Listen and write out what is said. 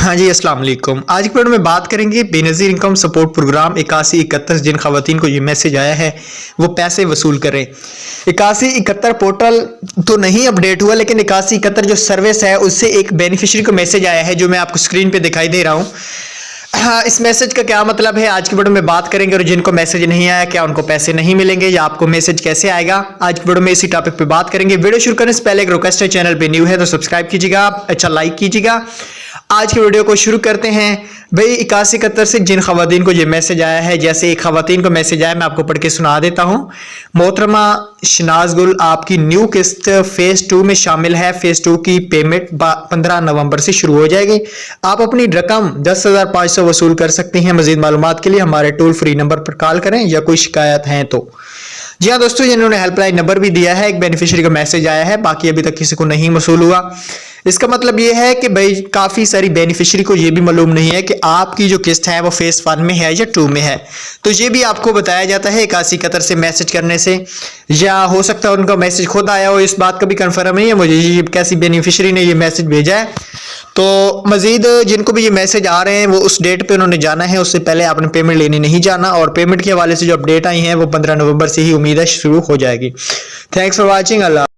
हाँ जी, अस्सलाम वालेकुम। आज की वीडियो में बात करेंगे बेनज़ीर इनकम सपोर्ट प्रोग्राम 8171 जिन खवातीन को ये मैसेज आया है वो पैसे वसूल करें। 8171 पोर्टल तो नहीं अपडेट हुआ, लेकिन 8171 जो सर्विस है उससे एक बेनिफिशियरी को मैसेज आया है जो मैं आपको स्क्रीन पे दिखाई दे रहा हूँ। हाँ, इस मैसेज का क्या मतलब है आज की वीडियो में बात करेंगे, और जिनको मैसेज नहीं आया क्या उनको पैसे नहीं मिलेंगे या आपको मैसेज कैसे आएगा, आज की वीडियो में इसी टॉपिक पे बात करेंगे। वीडियो शुरू करने से पहले एक रिक्वेस्ट है, चैनल पे न्यू है तो सब्सक्राइब कीजिएगा, अच्छा लाइक कीजिएगा। आज की वीडियो को शुरू करते हैं। भाई 8171 से जिन खवातीन को ये मैसेज आया है, जैसे एक खवातीन को मैसेज आया, मैं आपको पढ़ के सुना देता हूँ। मोहतरमा शनाज गुल, आपकी न्यू किस्त फेज 2 में शामिल है। फेज 2 की पेमेंट 15 नवंबर से शुरू हो जाएगी। आप अपनी रकम 10,500 वसूल कर सकते हैं। मजीद मालूमात के लिए हमारे टोल फ्री नंबर पर कॉल करें या कोई शिकायत है तो। जी हाँ दोस्तों, जिन्होंने हेल्पलाइन नंबर भी दिया है, एक बेनिफिशियरी का मैसेज आया है, बाकी अभी तक किसी को नहीं वसूल हुआ। इसका मतलब ये है कि भाई काफ़ी सारी बेनिफिशियरी को ये भी मालूम नहीं है कि आपकी जो किस्त है वो फेज 1 में है या 2 में है। तो ये भी आपको बताया जाता है 8171 से मैसेज करने से, या हो सकता है उनका मैसेज खुद आया हो, इस बात का भी कंफर्म नहीं है मुझे ये कैसी बेनिफिशियरी ने ये मैसेज भेजा है। तो मजीद जिनको भी ये मैसेज आ रहे हैं वो उस डेट पे उन्होंने जाना है, उससे पहले आपने पेमेंट लेने नहीं जाना। और पेमेंट के हवाले से जो अपडेट आई है वो 15 नवंबर से ही उम्मीद है शुरू हो जाएगी। Thanks for watching. अल्लाह।